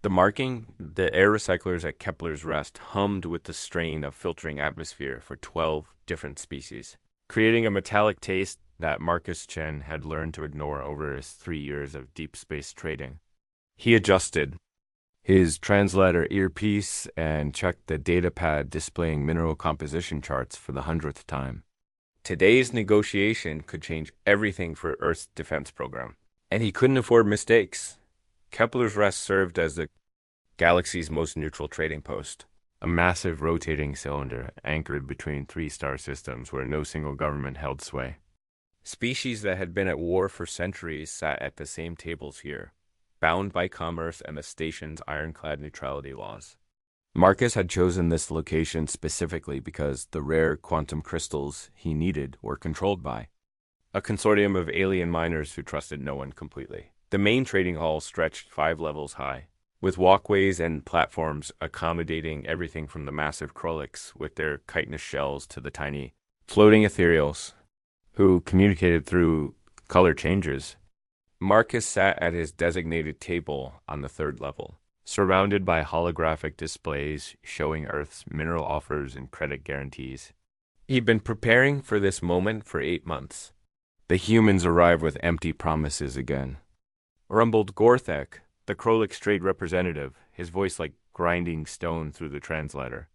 The marking, the air recyclers at Kepler's Rest hummed with the strain of filtering atmosphere for 12 different species, creating a metallic taste that Marcus Chen had learned to ignore over his 3 years of deep space trading. He adjusted his translator earpiece and checked the datapad displaying mineral composition charts for the 100th time. Today's negotiation could change everything for Earth's defense program, and he couldn't afford mistakes. Kepler's Rest served as the galaxy's most neutral trading post, a massive rotating cylinder anchored between three star systems where no single government held sway. Species that had been at war for centuries sat at the same tables here, bound by commerce and the station's ironclad neutrality laws. Marcus had chosen this location specifically because the rare quantum crystals he needed were controlled by a consortium of alien miners who trusted no one completely. The main trading hall stretched 5 levels high, with walkways and platforms accommodating everything from the massive Krolix with their chitinous shells to the tiny floating ethereals, who communicated through color changes. Marcus sat at his designated table on the 3rd level, surrounded by holographic displays showing Earth's mineral offers and credit guarantees. He'd been preparing for this moment for 8 months. The humans arrived with empty promises again. Rumbled Gorthek, the Krolix trade representative, his voice like grinding stone through the translator.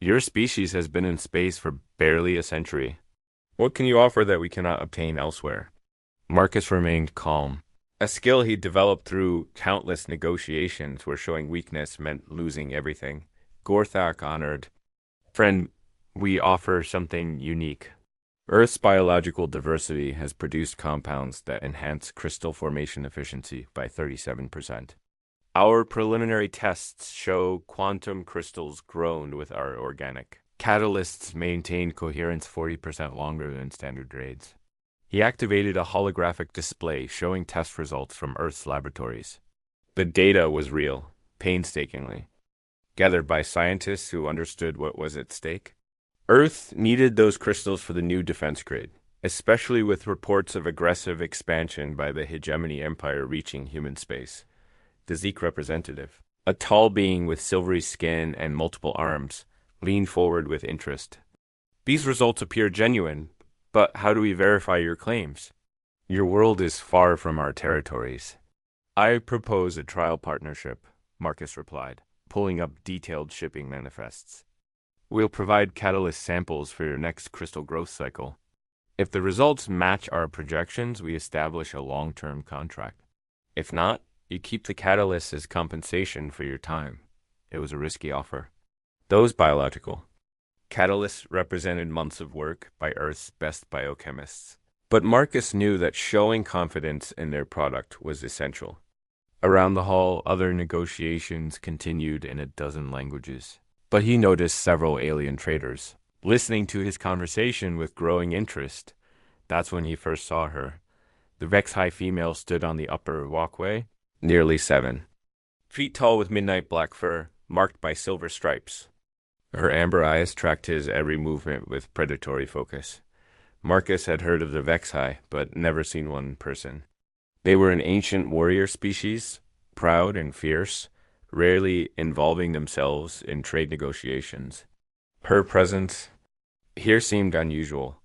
Your species has been in space for barely a century. What can you offer that we cannot obtain elsewhere? Marcus remained calm. A skill he'd developed through countless negotiations where showing weakness meant losing everything. Gorthak honored. Friend, we offer something unique. Earth's biological diversity has produced compounds that enhance crystal formation efficiency by 37%. Our preliminary tests show quantum crystals grown with our organic catalysts maintain coherence 40% longer than standard grades. He activated a holographic display showing test results from Earth's laboratories. The data was real, painstakingly, gathered by scientists who understood what was at stake. Earth needed those crystals for the new defense grid, especially with reports of aggressive expansion by the hegemony empire reaching human space. The Zeke representative, a tall being with silvery skin and multiple arms, leaned forward with interest. These results appear genuine, but how do we verify your claims? Your world is far from our territories. I propose a trial partnership, Marcus replied, pulling up detailed shipping manifests. We'll provide catalyst samples for your next crystal growth cycle. If the results match our projections, we establish a long-term contract. If not, you keep the catalyst as compensation for your time. It was a risky offer. Those biological catalysts represented months of work by Earth's best biochemists. But Marcus knew that showing confidence in their product was essential. Around the hall, other negotiations continued in a dozen languages. But he noticed several alien traders, listening to his conversation with growing interest. That's when he first saw her. The Vex-High female stood on the upper walkway, nearly 7 feet tall with midnight black fur, marked by silver stripes. Her amber eyes tracked his every movement with predatory focus. Marcus had heard of the Vex-High, but never seen one in person. They were an ancient warrior species, proud and fierce, rarely involving themselves in trade negotiations. Her presence here seemed unusual.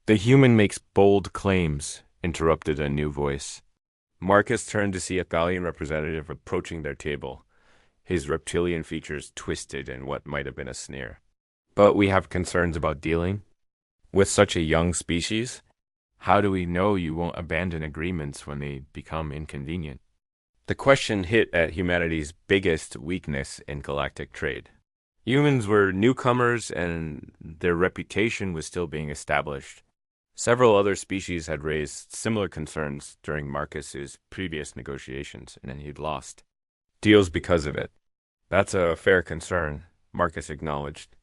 The human makes bold claims, interrupted a new voice. Marcus turned to see a Thalian representative approaching their table, his reptilian features twisted in what might have been a sneer. But we have concerns about dealing with such a young species. How do we know you won't abandon agreements when they become inconvenient? The question hit at humanity's biggest weakness in galactic trade. Humans were newcomers and their reputation was still being established. Several other species had raised similar concerns during Marcus's previous negotiations, and he'd lost deals because of it. That's a fair concern, Marcus acknowledged,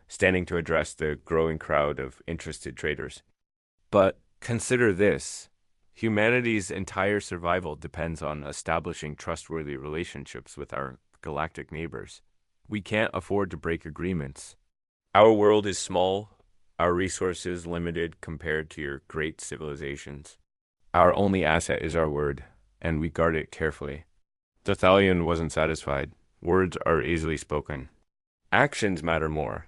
standing to address the growing crowd of interested traders. But consider this. Humanity's entire survival depends on establishing trustworthy relationships with our galactic neighbors. We can't afford to break agreements. Our world is small, our resources limited compared to your great civilizations. Our only asset is our word, and we guard it carefully. The Thalian wasn't satisfied. Words are easily spoken. Actions matter more.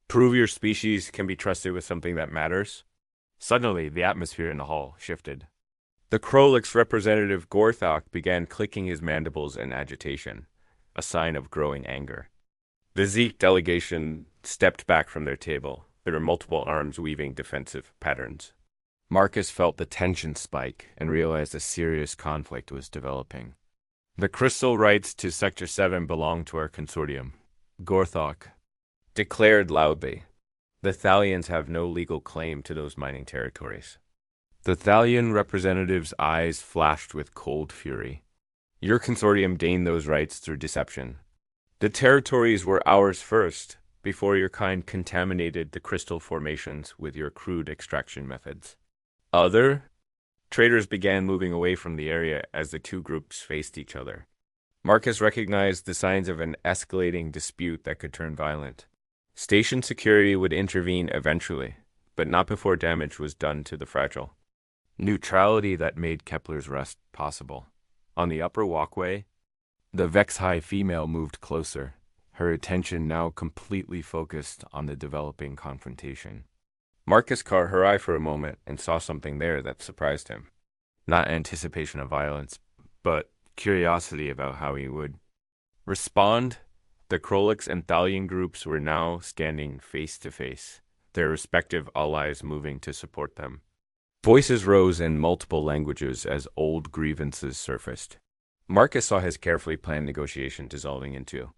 Prove your species can be trusted with something that matters. Suddenly, the atmosphere in the hall shifted. The Krolix representative Gorthok began clicking his mandibles in agitation, a sign of growing anger. The Zeke delegation stepped back from their table, their multiple arms weaving defensive patterns. Marcus felt the tension spike and realized a serious conflict was developing. The crystal rights to Sector 7 belong to our consortium. Gorthok declared loudly. The Thalians have no legal claim to those mining territories. The Thalian representative's eyes flashed with cold fury. Your consortium gained those rights through deception. The territories were ours first, before your kind contaminated the crystal formations with your crude extraction methods. Other traders began moving away from the area as the two groups faced each other. Marcus recognized the signs of an escalating dispute that could turn violent. Station security would intervene eventually, but not before damage was done to the fragile. Neutrality that made Kepler's rest possible. On the upper walkway, the Vex-High female moved closer, her attention now completely focused on the developing confrontation. Marcus caught her eye for a moment and saw something there that surprised him. Not anticipation of violence, but curiosity about how he would respond. The Krolix and Thalian groups were now standing face to face, their respective allies moving to support them. Voices rose in multiple languages as old grievances surfaced. Marcus saw his carefully planned negotiation dissolving into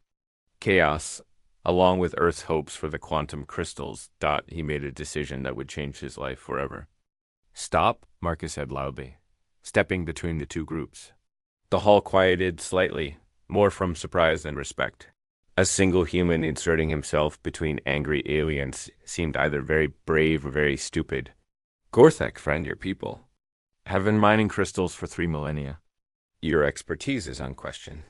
chaos. Along with Earth's hopes for the quantum crystals, he made a decision that would change his life forever. Stop, Marcus said loudly, stepping between the two groups. The hall quieted slightly, more from surprise than respect. A single human inserting himself between angry aliens seemed either very brave or very stupid. Gorthek, friend, your people have been mining crystals for 3 millennia. Your expertise is unquestioned.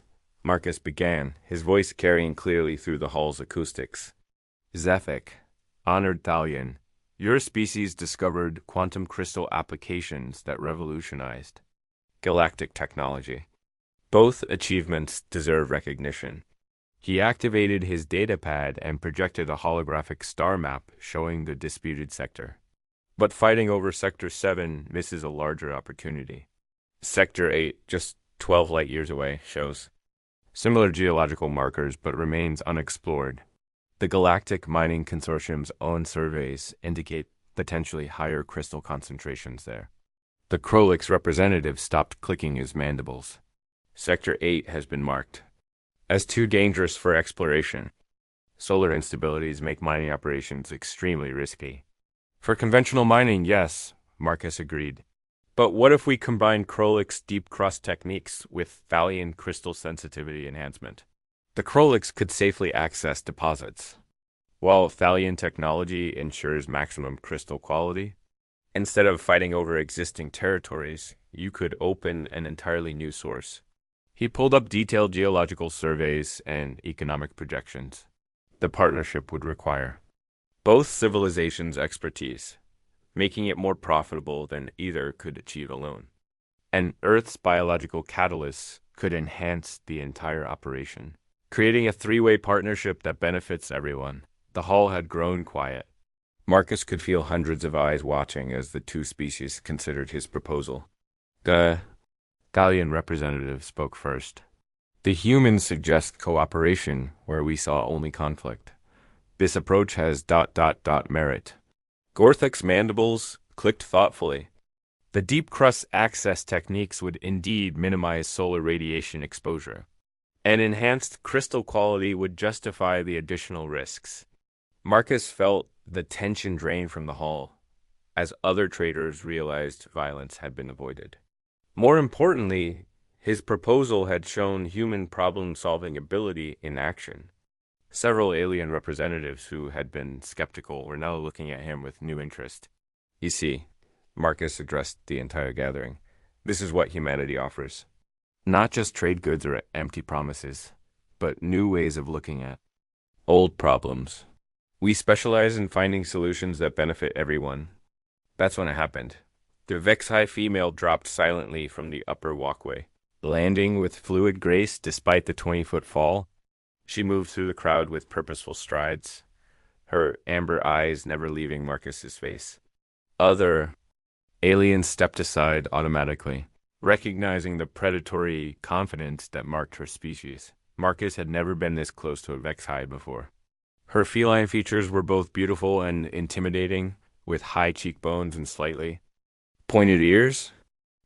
Marcus began, his voice carrying clearly through the hall's acoustics. Zephic, honored Thalian, your species discovered quantum crystal applications that revolutionized galactic technology. Both achievements deserve recognition. He activated his datapad and projected a holographic star map showing the disputed sector. But fighting over Sector 7 misses a larger opportunity. Sector 8, just 12 light years away, shows similar geological markers but remains unexplored. The Galactic Mining Consortium's own surveys indicate potentially higher crystal concentrations there. The Krolix representative stopped clicking his mandibles. Sector 8 has been marked as too dangerous for exploration. Solar instabilities make mining operations extremely risky. For conventional mining, yes, Marcus agreed. But what if we combine Krolix deep crust techniques with Thalian crystal sensitivity enhancement? The Krolix could safely access deposits, while Thalian technology ensures maximum crystal quality. Instead of fighting over existing territories, you could open an entirely new source. He pulled up detailed geological surveys and economic projections. The partnership would require both civilizations' expertise, making it more profitable than either could achieve alone. And Earth's biological catalysts could enhance the entire operation, creating a three-way partnership that benefits everyone. The hall had grown quiet. Marcus could feel hundreds of eyes watching as the two species considered his proposal. The Thalian representative spoke first. The humans suggest cooperation where we saw only conflict. This approach has ... merit. Gorthek's mandibles clicked thoughtfully. The deep crust access techniques would indeed minimize solar radiation exposure. And enhanced crystal quality would justify the additional risks. Marcus felt the tension drain from the hall, as other traders realized violence had been avoided. More importantly, his proposal had shown human problem-solving ability in action. Several alien representatives who had been skeptical were now looking at him with new interest. You see, Marcus addressed the entire gathering. This is what humanity offers. Not just trade goods or empty promises, but new ways of looking at old problems. We specialize in finding solutions that benefit everyone. That's when it happened. The Vex-High female dropped silently from the upper walkway. Landing with fluid grace despite the 20-foot fall, she moved through the crowd with purposeful strides, her amber eyes never leaving Marcus's face. Other aliens stepped aside automatically, recognizing the predatory confidence that marked her species. Marcus had never been this close to a Vexhide before. Her feline features were both beautiful and intimidating, with high cheekbones and slightly pointed ears.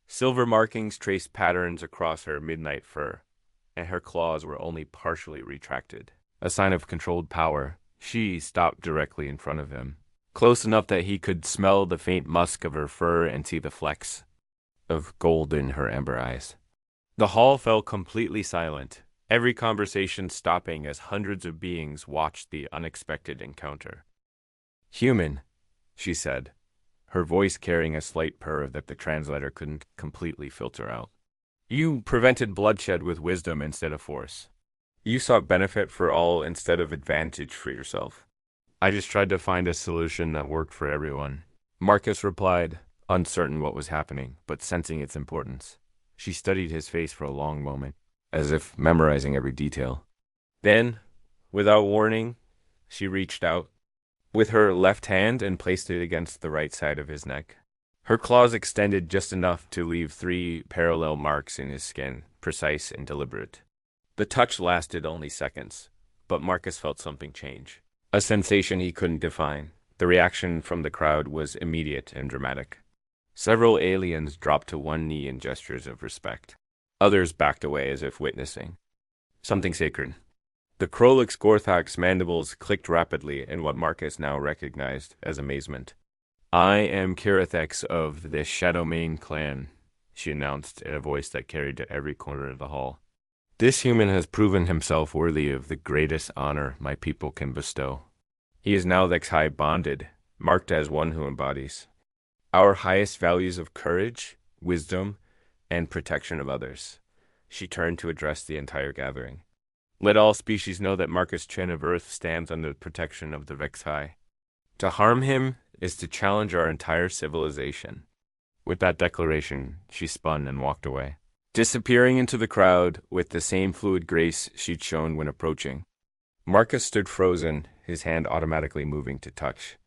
Silver markings traced patterns across her midnight fur, and her claws were only partially retracted, a sign of controlled power. She stopped directly in front of him, close enough that he could smell the faint musk of her fur and see the flecks of gold in her amber eyes. The hall fell completely silent, every conversation stopping as hundreds of beings watched the unexpected encounter. "Human," she said, her voice carrying a slight purr that the translator couldn't completely filter out. "You prevented bloodshed with wisdom instead of force. You sought benefit for all instead of advantage for yourself. I just tried to find a solution that worked for everyone." Marcus replied, uncertain what was happening, but sensing its importance. She studied his face for a long moment, as if memorizing every detail. Then, without warning, she reached out with her left hand and placed it against the right side of his neck. Her claws extended just enough to leave 3 parallel marks in his skin, precise and deliberate. The touch lasted only seconds, but Marcus felt something change. A sensation he couldn't define. The reaction from the crowd was immediate and dramatic. Several aliens dropped to one knee in gestures of respect. Others backed away as if witnessing something sacred. The Krolix Gorthak's mandibles clicked rapidly in what Marcus now recognized as amazement. "I am Kirathex of the Shadowmane clan," she announced in a voice that carried to every corner of the hall. "This human has proven himself worthy of the greatest honor my people can bestow. He is now Vexhide bonded, marked as one who embodies our highest values of courage, wisdom, and protection of others." She turned to address the entire gathering. "Let all species know that Marcus Chen of Earth stands under the protection of the Vexhide. To harm him is to challenge our entire civilization." With that declaration, she spun and walked away, disappearing into the crowd with the same fluid grace she'd shown when approaching. Marcus stood frozen, his hand automatically moving to touch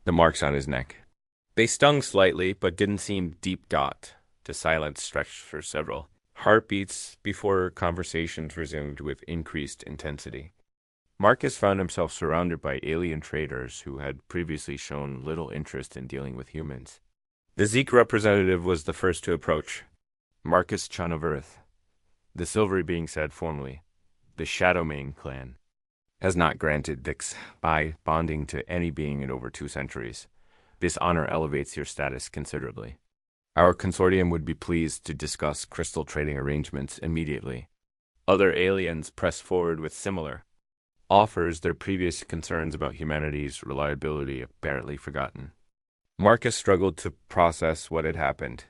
the marks on his neck. They stung slightly, but didn't seem deep-got. The silence stretched for several heartbeats before conversations resumed with increased intensity. Marcus found himself surrounded by alien traders who had previously shown little interest in dealing with humans. The Zeke representative was the first to approach. "Marcus Chen of Earth," the silvery being said formally, "the Shadowmane clan has not granted Vix by bonding to any being in over 2 centuries. This honor elevates your status considerably. Our consortium would be pleased to discuss crystal trading arrangements immediately." Other aliens pressed forward with similar offers, their previous concerns about humanity's reliability apparently forgotten. Marcus struggled to process what had happened.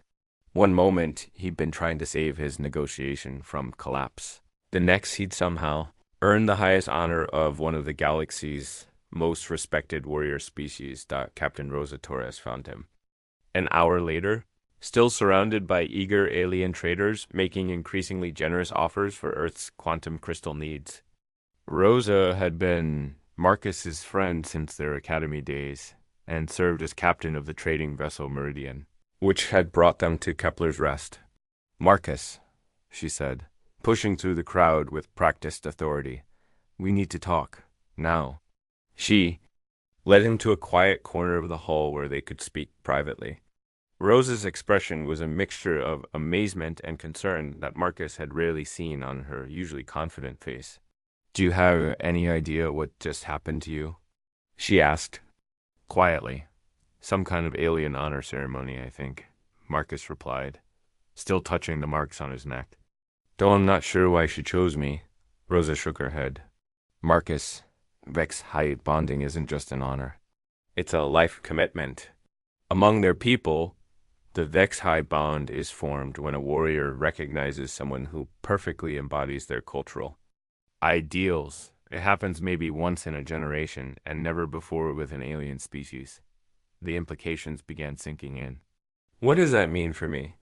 One moment, he'd been trying to save his negotiation from collapse. The next, he'd somehow earned the highest honor of one of the galaxy's most respected warrior species that Captain Rosa Torres found him. An hour later, still surrounded by eager alien traders making increasingly generous offers for Earth's quantum crystal needs. Rosa had been Marcus's friend since their academy days, and served as captain of the trading vessel Meridian, which had brought them to Kepler's Rest. "Marcus," she said, pushing through the crowd with practiced authority, "we need to talk, now." She led him to a quiet corner of the hall where they could speak privately. Rosa's expression was a mixture of amazement and concern that Marcus had rarely seen on her usually confident face. "Do you have any idea what just happened to you?" she asked, quietly. "Some kind of alien honor ceremony, I think," Marcus replied, still touching the marks on his neck. "Though I'm not sure why she chose me." Rosa shook her head. "Marcus, Vex-Hide bonding isn't just an honor. It's a life commitment. Among their people, the Vex-Hide bond is formed when a warrior recognizes someone who perfectly embodies their cultural ideals. It happens maybe once in a generation, and never before with an alien species." The implications began sinking in. "What does that mean for me?"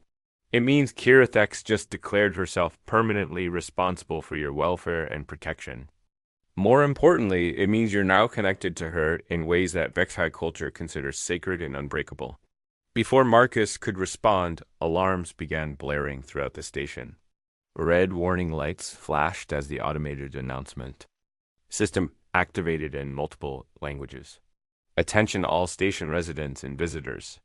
It means Kirathex just declared herself permanently responsible for your welfare and protection. More importantly, it means you're now connected to her in ways that Vexi culture considers sacred and unbreakable. Before Marcus could respond, alarms began blaring throughout the station. Red warning lights flashed as the automated announcement. System activated in multiple languages. Attention all station residents and visitors.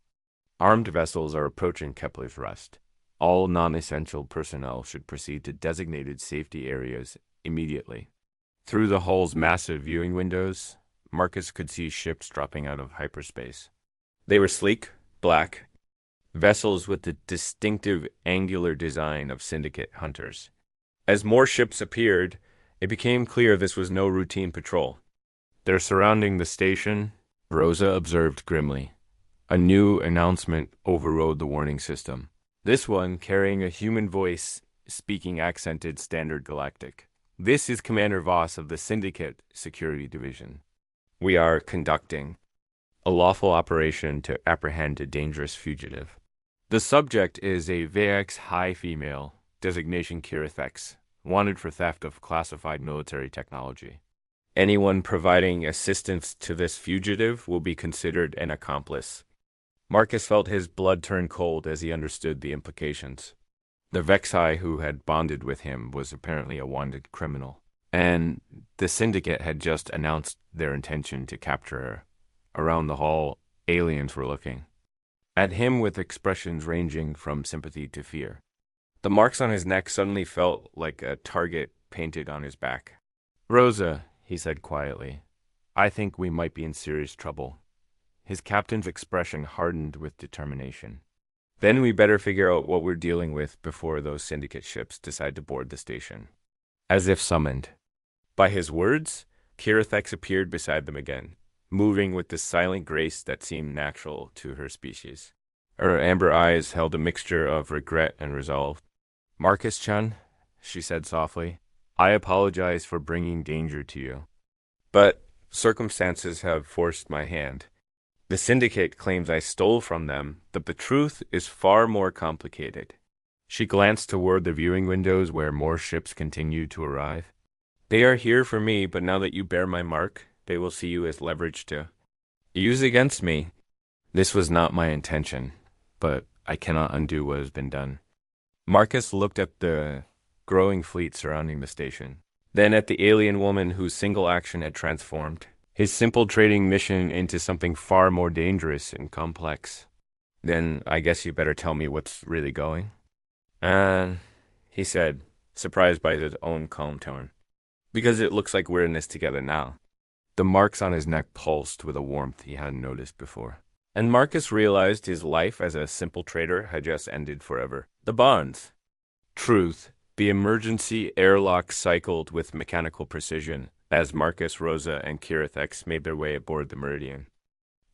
Armed vessels are approaching Kepler's Rest. All non-essential personnel should proceed to designated safety areas immediately. Through the hull's massive viewing windows, Marcus could see ships dropping out of hyperspace. They were sleek, black, vessels with the distinctive angular design of Syndicate hunters. As more ships appeared, it became clear this was no routine patrol. They're surrounding the station, Rosa observed grimly. A new announcement overrode the warning system. This one carrying a human voice, speaking accented Standard Galactic. This is Commander Voss of the Syndicate Security Division. We are conducting a lawful operation to apprehend a dangerous fugitive. The subject is a VX high female, designation Kirathex, wanted for theft of classified military technology. Anyone providing assistance to this fugitive will be considered an accomplice. Marcus felt his blood turn cold as he understood the implications. The Vexi who had bonded with him was apparently a wanted criminal, and the Syndicate had just announced their intention to capture her. Around the hall, aliens were looking at him with expressions ranging from sympathy to fear. The marks on his neck suddenly felt like a target painted on his back. "Rosa," he said quietly, "I think we might be in serious trouble." His captain's expression hardened with determination. "Then we better figure out what we're dealing with before those Syndicate ships decide to board the station." As if summoned by his words, Kirathex appeared beside them again, moving with the silent grace that seemed natural to her species. Her amber eyes held a mixture of regret and resolve. "Marcus-chan," she said softly, "I apologize for bringing danger to you. But circumstances have forced my hand. The Syndicate claims I stole from them, but the truth is far more complicated." She glanced toward the viewing windows where more ships continued to arrive. "They are here for me, but now that you bear my mark, they will see you as leverage to use against me. This was not my intention, but I cannot undo what has been done." Marcus looked at the growing fleet surrounding the station, then at the alien woman whose single action had transformed his simple trading mission into something far more dangerous and complex. "Then I guess you better tell me what's really going." He said, surprised by his own calm tone. "Because it looks like we're in this together now." The marks on his neck pulsed with a warmth he hadn't noticed before. And Marcus realized his life as a simple trader had just ended forever. The bonds. Truth. The emergency airlock cycled with mechanical precision as Marcus, Rosa, and Kirathex made their way aboard the Meridian.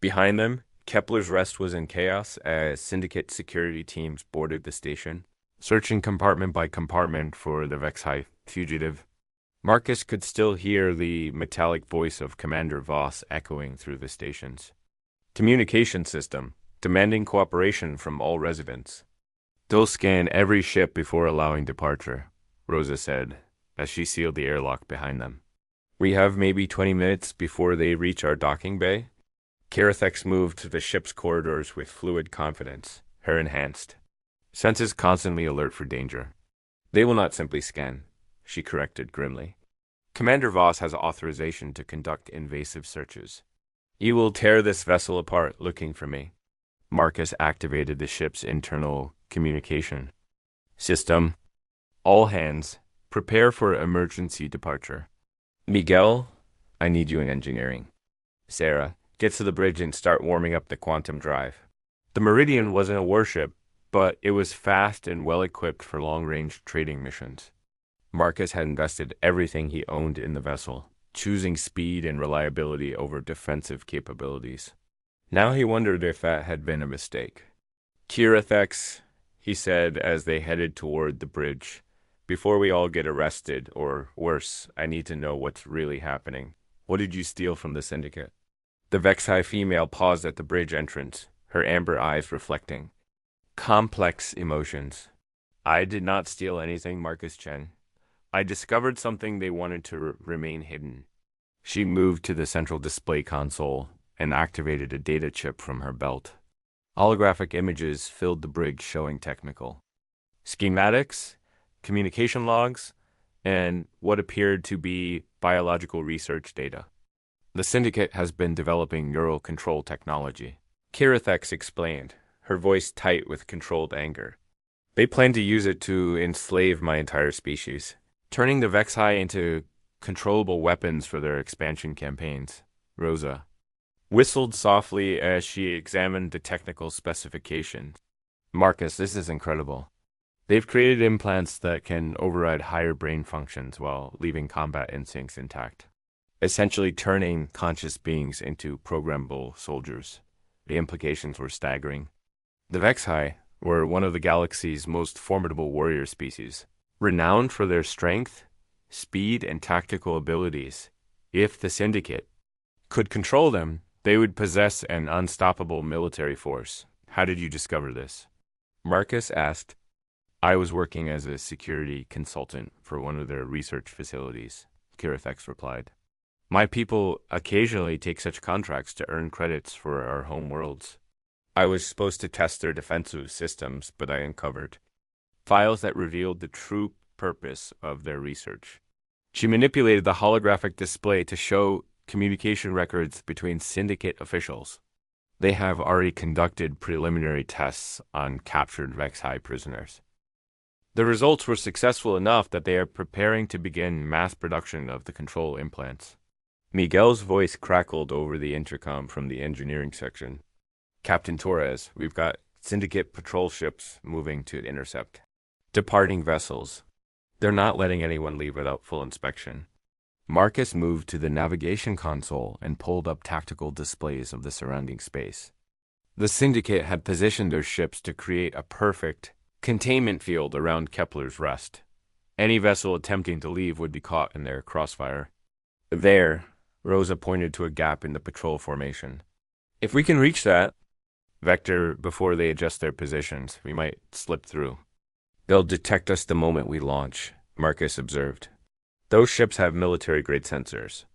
Behind them, Kepler's Rest was in chaos as Syndicate security teams boarded the station, searching compartment by compartment for the Vexi fugitive. Marcus could still hear the metallic voice of Commander Voss echoing through the stations. Communication system, demanding cooperation from all residents. "They'll scan every ship before allowing departure," Rosa said, as she sealed the airlock behind them. "We have maybe 20 minutes before they reach our docking bay." Kirathex moved to the ship's corridors with fluid confidence, her enhanced. Senses constantly alert for danger. "They will not simply scan," she corrected grimly. "Commander Voss has authorization to conduct invasive searches. You will tear this vessel apart looking for me." Marcus activated the ship's internal communication system. "All hands, prepare for emergency departure. Miguel, I need you in engineering. Sarah, get to the bridge and start warming up the quantum drive." The Meridian wasn't a warship, but it was fast and well-equipped for long-range trading missions. Marcus had invested everything he owned in the vessel, choosing speed and reliability over defensive capabilities. Now he wondered if that had been a mistake. "Kirathex," he said as they headed toward the bridge, "before we all get arrested, or worse, I need to know what's really happening. What did you steal from the Syndicate?" The Vexi female paused at the bridge entrance, her amber eyes reflecting. Complex emotions. I did not steal anything, Marcus Chen. I discovered something they wanted to remain hidden. She moved to the central display console and activated a data chip from her belt. Holographic images filled the brig showing technical schematics, communication logs, and what appeared to be biological research data. The Syndicate has been developing neural control technology. Kirathex explained, her voice tight with controlled anger. They plan to use it to enslave my entire species, turning the Vexi into controllable weapons for their expansion campaigns. Rosa whistled softly as she examined the technical specifications. Marcus, this is incredible. They've created implants that can override higher brain functions while leaving combat instincts intact, essentially turning conscious beings into programmable soldiers. The implications were staggering. The Vexi were one of the galaxy's most formidable warrior species, renowned for their strength, speed, and tactical abilities. If the Syndicate could control them, they would possess an unstoppable military force. How did you discover this? Marcus asked. I was working as a security consultant for one of their research facilities, Kirathex replied. My people occasionally take such contracts to earn credits for our home worlds. I was supposed to test their defensive systems, but I uncovered files that revealed the true purpose of their research. She manipulated the holographic display to show communication records between Syndicate officials. They have already conducted preliminary tests on captured Vexi prisoners. The results were successful enough that they are preparing to begin mass production of the control implants. Miguel's voice crackled over the intercom from the engineering section. Captain Torres, we've got Syndicate patrol ships moving to intercept. Departing vessels. They're not letting anyone leave without full inspection. Marcus moved to the navigation console and pulled up tactical displays of the surrounding space. The Syndicate had positioned their ships to create a perfect containment field around Kepler's Rest. Any vessel attempting to leave would be caught in their crossfire. There, Rosa pointed to a gap in the patrol formation. If we can reach that vector before they adjust their positions, we might slip through. They'll detect us the moment we launch, Marcus observed. Those ships have military-grade sensors.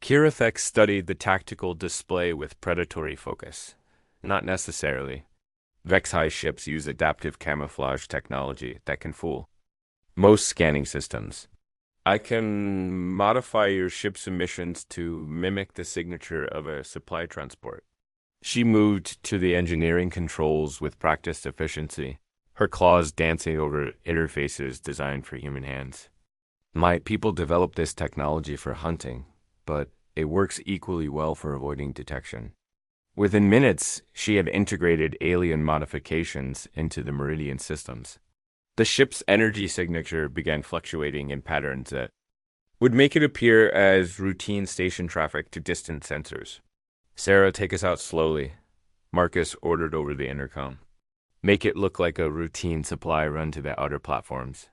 Kirathex studied the tactical display with predatory focus. Not necessarily. Vexi ships use adaptive camouflage technology that can fool most scanning systems. I can modify your ship's emissions to mimic the signature of a supply transport. She moved to the engineering controls with practiced efficiency, her claws dancing over interfaces designed for human hands. My people developed this technology for hunting, but it works equally well for avoiding detection. Within minutes, she had integrated alien modifications into the Meridian systems. The ship's energy signature began fluctuating in patterns that would make it appear as routine station traffic to distant sensors. Sarah, take us out slowly, Marcus ordered over the intercom. Make it look like a routine supply run to the outer platforms.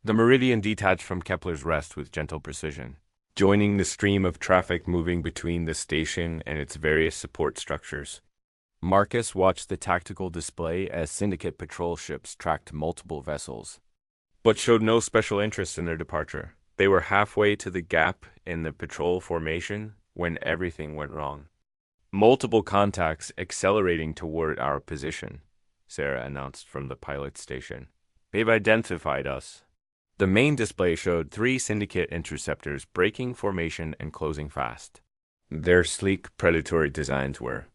The Meridian detached from Kepler's Rest with gentle precision, joining the stream of traffic moving between the station and its various support structures. Marcus watched the tactical display as Syndicate patrol ships tracked multiple vessels, but showed no special interest in their departure. They were halfway to the gap in the patrol formation when everything went wrong. Multiple contacts accelerating toward our position, Sarah announced from the pilot station. They've identified us. The main display showed 3 Syndicate interceptors breaking formation and closing fast. Their sleek, predatory designs were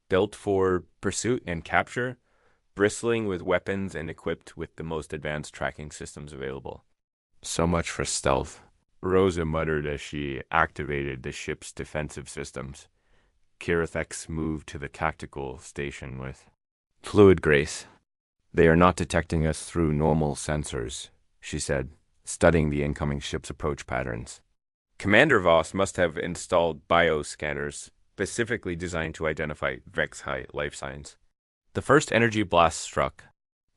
built for pursuit and capture, bristling with weapons and equipped with the most advanced tracking systems available. So much for stealth, Rosa muttered as she activated the ship's defensive systems. Kirathex moved to the tactical station with fluid grace. They are not detecting us through normal sensors, she said, studying the incoming ship's approach patterns. Commander Voss must have installed bioscanners specifically designed to identify Vexi life signs. The first energy blast struck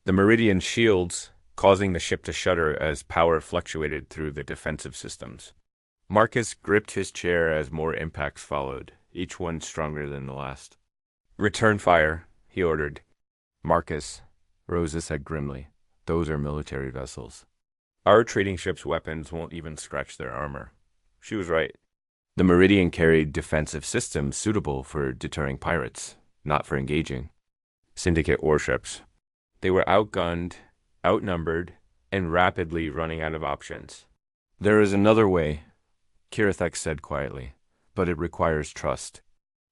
the Meridian shields, causing the ship to shudder as power fluctuated through the defensive systems. Marcus gripped his chair as more impacts followed, each one stronger than the last. Return fire, he ordered. Marcus, Rosa said grimly. Those are military vessels. Our trading ship's weapons won't even scratch their armor. She was right. The Meridian carried defensive systems suitable for deterring pirates, not for engaging Syndicate warships. They were outgunned, outnumbered, and rapidly running out of options. There is another way, Kirithek said quietly, but it requires trust.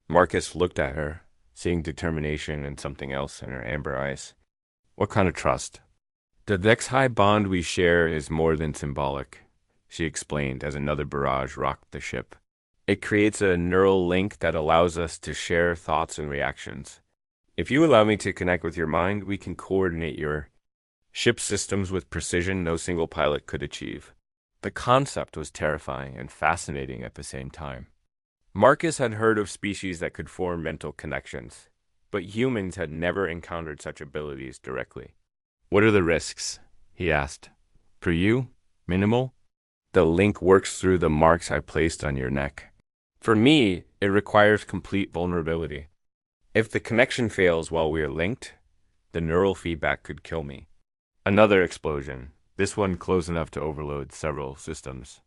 Marcus looked at her, seeing determination and something else in her amber eyes. What kind of trust? The Vex-High bond we share is more than symbolic, she explained as another barrage rocked the ship. It creates a neural link that allows us to share thoughts and reactions. If you allow me to connect with your mind, we can coordinate your ship systems with precision no single pilot could achieve. The concept was terrifying and fascinating at the same time. Marcus had heard of species that could form mental connections, but humans had never encountered such abilities directly. What are the risks? He asked. For you? Minimal? The link works through the marks I placed on your neck. For me, it requires complete vulnerability. If the connection fails while we are linked, the neural feedback could kill me. Another explosion, this one close enough to overload several systems.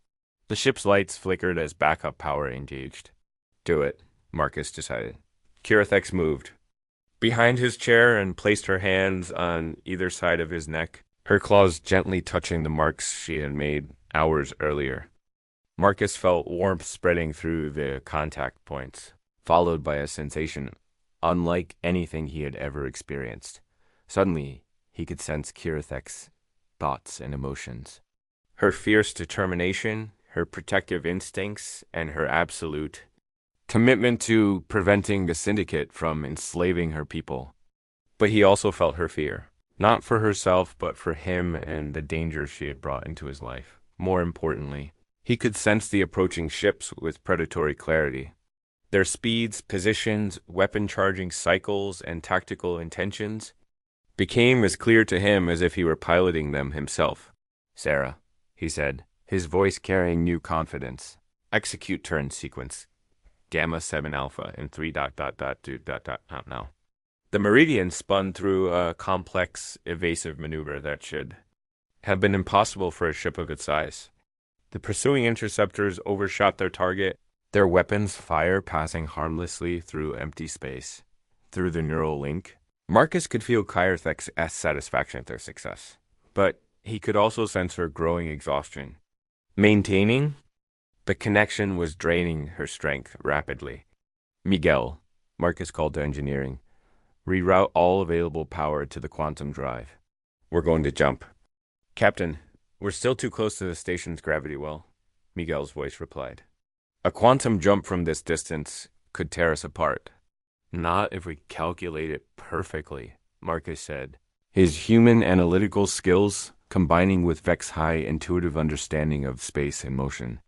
The ship's lights flickered as backup power engaged. Do it, Marcus decided. Kirithek moved behind his chair and placed her hands on either side of his neck, her claws gently touching the marks she had made hours earlier. Marcus felt warmth spreading through the contact points, followed by a sensation unlike anything he had ever experienced. Suddenly, he could sense Kirithek's thoughts and emotions. Her fierce determination, her protective instincts, and her absolute commitment to preventing the Syndicate from enslaving her people. But he also felt her fear, not for herself, but for him and the danger she had brought into his life. More importantly, he could sense the approaching ships with predatory clarity. Their speeds, positions, weapon charging cycles, and tactical intentions became as clear to him as if he were piloting them himself. Sarah, he said, his voice carrying new confidence. Execute turn sequence. Gamma 7 Alpha and 3 ... now. The Meridian spun through a complex, evasive maneuver that should have been impossible for a ship of its size. The pursuing interceptors overshot their target, their weapons fire passing harmlessly through empty space. Through the neural link, Marcus could feel Kirithek's satisfaction at their success, but he could also sense her growing exhaustion. Maintaining the connection was draining her strength rapidly. Miguel, Marcus called to engineering, reroute all available power to the quantum drive. We're going to jump. Captain, we're still too close to the station's gravity well, Miguel's voice replied. A quantum jump from this distance could tear us apart. Not if we calculate it perfectly, Marcus said, his human analytical skills combining with Vex-High intuitive understanding of space and motion.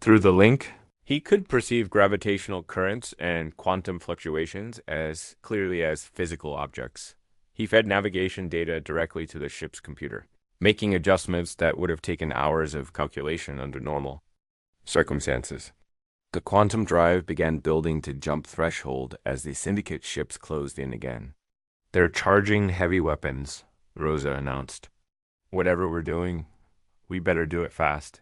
Through the link, he could perceive gravitational currents and quantum fluctuations as clearly as physical objects. He fed navigation data directly to the ship's computer, making adjustments that would have taken hours of calculation under normal circumstances. The quantum drive began building to jump threshold as the Syndicate ships closed in again. They're charging heavy weapons, Rosa announced. Whatever we're doing, we better do it fast.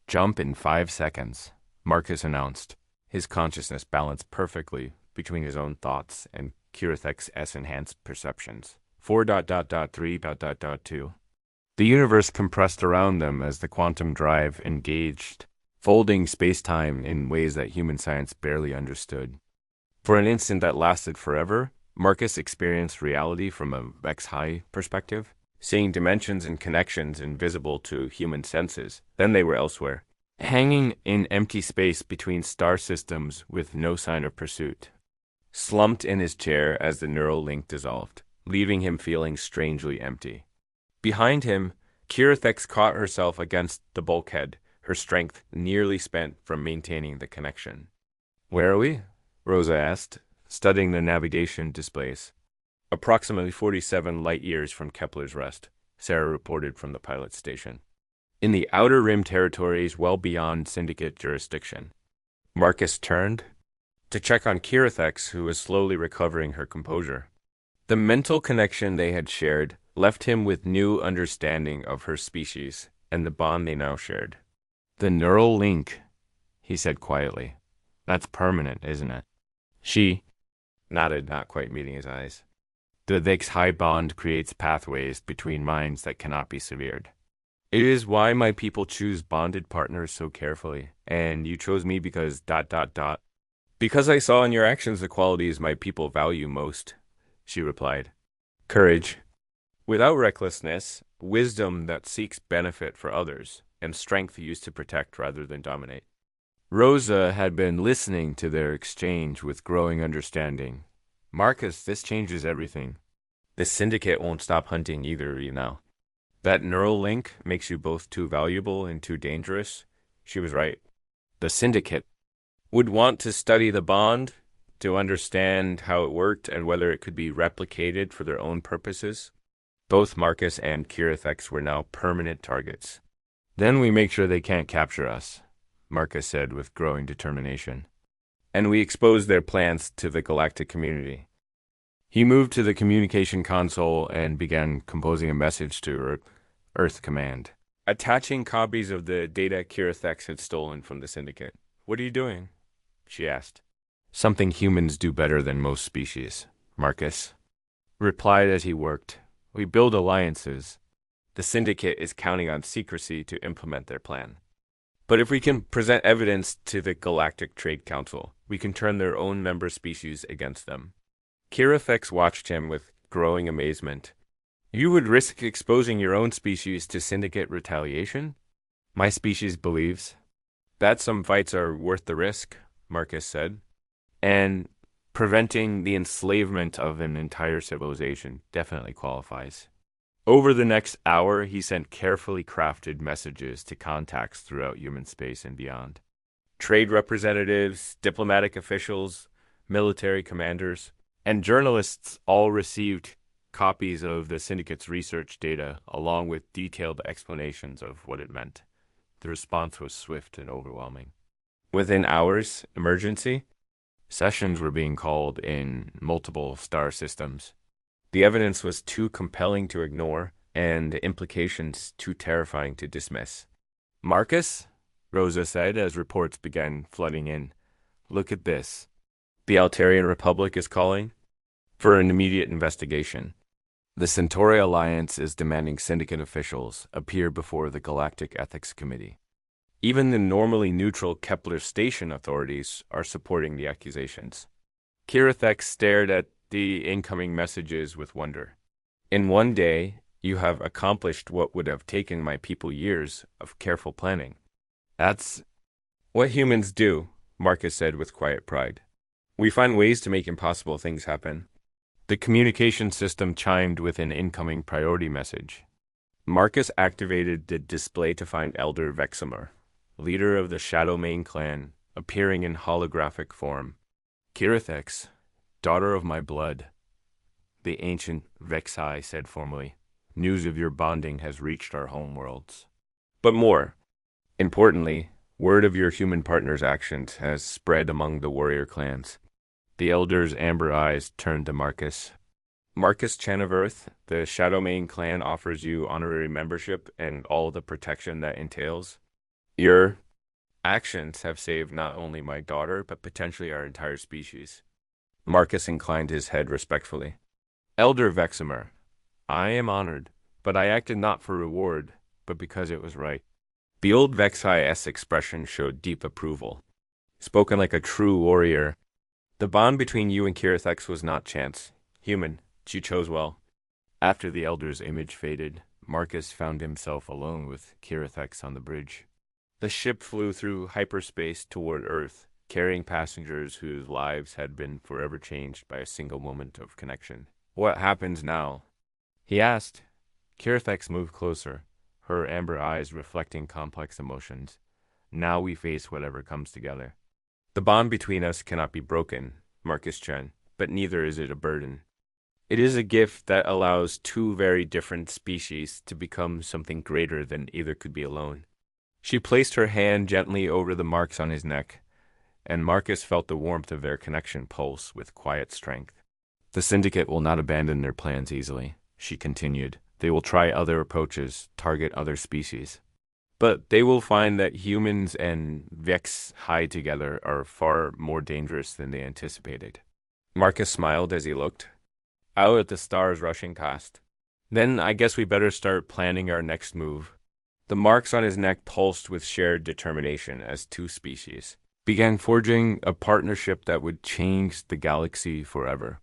Jump in 5 seconds, Marcus announced, his consciousness balanced perfectly between his own thoughts and Kirithek's S-enhanced perceptions. 4.3.2. The universe compressed around them as the quantum drive engaged, folding space-time in ways that human science barely understood. For an instant that lasted forever, Marcus experienced reality from a Vex-High perspective, seeing dimensions and connections invisible to human senses. Then they were elsewhere, hanging in empty space between star systems with no sign of pursuit. Slumped in his chair as the neural link dissolved, leaving him feeling strangely empty. Behind him, Kirithek caught herself against the bulkhead, her strength nearly spent from maintaining the connection. Where are we? Rosa asked, studying the navigation displays. Approximately 47 light-years from Kepler's rest, Sarah reported from the pilot station. In the outer rim territories well beyond Syndicate jurisdiction. Marcus turned to check on Kirithek, who was slowly recovering her composure. The mental connection they had shared left him with new understanding of her species and the bond they now shared. The neural link, he said quietly. That's permanent, isn't it? She nodded, not quite meeting his eyes. The HFY bond creates pathways between minds that cannot be severed. It is why my people choose bonded partners so carefully, and you chose me because ... Because I saw in your actions the qualities my people value most, she replied. Courage, without recklessness, wisdom that seeks benefit for others, and strength used to protect rather than dominate. Rosa had been listening to their exchange with growing understanding. Marcus, this changes everything. The syndicate won't stop hunting either, you know. That neural link makes you both too valuable and too dangerous. She was right. The syndicate would want to study the bond, to understand how it worked and whether it could be replicated for their own purposes. Both Marcus and Kirathex were now permanent targets. Then we make sure they can't capture us, Marcus said with growing determination. And we expose their plans to the galactic community. He moved to the communication console and began composing a message to Earth Command, attaching copies of the data Kirathex had stolen from the syndicate. What are you doing? She asked. Something humans do better than most species, Marcus replied as he worked. We build alliances. The syndicate is counting on secrecy to implement their plan. But if we can present evidence to the Galactic Trade Council, we can turn their own member species against them. Kirathex watched him with growing amazement. You would risk exposing your own species to syndicate retaliation? My species believes that some fights are worth the risk, Marcus said, and preventing the enslavement of an entire civilization definitely qualifies. Over the next hour, he sent carefully crafted messages to contacts throughout human space and beyond. Trade representatives, diplomatic officials, military commanders, and journalists all received copies of the syndicate's research data along with detailed explanations of what it meant. The response was swift and overwhelming. Within hours, emergency sessions were being called in multiple star systems. The evidence was too compelling to ignore, and the implications too terrifying to dismiss. Marcus, Rosa said as reports began flooding in. Look at this. The Altarian Republic is calling for an immediate investigation. The Centauri Alliance is demanding syndicate officials appear before the Galactic Ethics Committee. Even the normally neutral Kepler Station authorities are supporting the accusations. Kirathex stared at the incoming messages with wonder. In one day, you have accomplished what would have taken my people years of careful planning. That's what humans do, Marcus said with quiet pride. We find ways to make impossible things happen. The communication system chimed with an incoming priority message. Marcus activated the display to find Elder Veximer, leader of the Shadowmane clan, appearing in holographic form. Kirathex, daughter of my blood, the ancient Vexai said formally. News of your bonding has reached our homeworlds. But more importantly, word of your human partner's actions has spread among the warrior clans. The elder's amber eyes turned to Marcus. Marcus Chen of Earth, the Shadowmane clan offers you honorary membership and all the protection that entails. Your actions have saved not only my daughter, but potentially our entire species. Marcus inclined his head respectfully. Elder Veximer, I am honored, but I acted not for reward, but because it was right. The old Vexai-esque expression showed deep approval. Spoken like a true warrior, the bond between you and Kirathex was not chance. Human, you chose well. After the elder's image faded, Marcus found himself alone with Kirathex on the bridge. The ship flew through hyperspace toward Earth, carrying passengers whose lives had been forever changed by a single moment of connection. What happens now? He asked. Kirathex moved closer, her amber eyes reflecting complex emotions. Now we face whatever comes together. The bond between us cannot be broken, Marcus Chen, but neither is it a burden. It is a gift that allows two very different species to become something greater than either could be alone. She placed her hand gently over the marks on his neck, and Marcus felt the warmth of their connection pulse with quiet strength. The Syndicate will not abandon their plans easily, she continued. They will try other approaches, target other species. But they will find that humans and Vex high together are far more dangerous than they anticipated. Marcus smiled as he looked out at the stars rushing past. Then I guess we better start planning our next move. The marks on his neck pulsed with shared determination as two species began forging a partnership that would change the galaxy forever.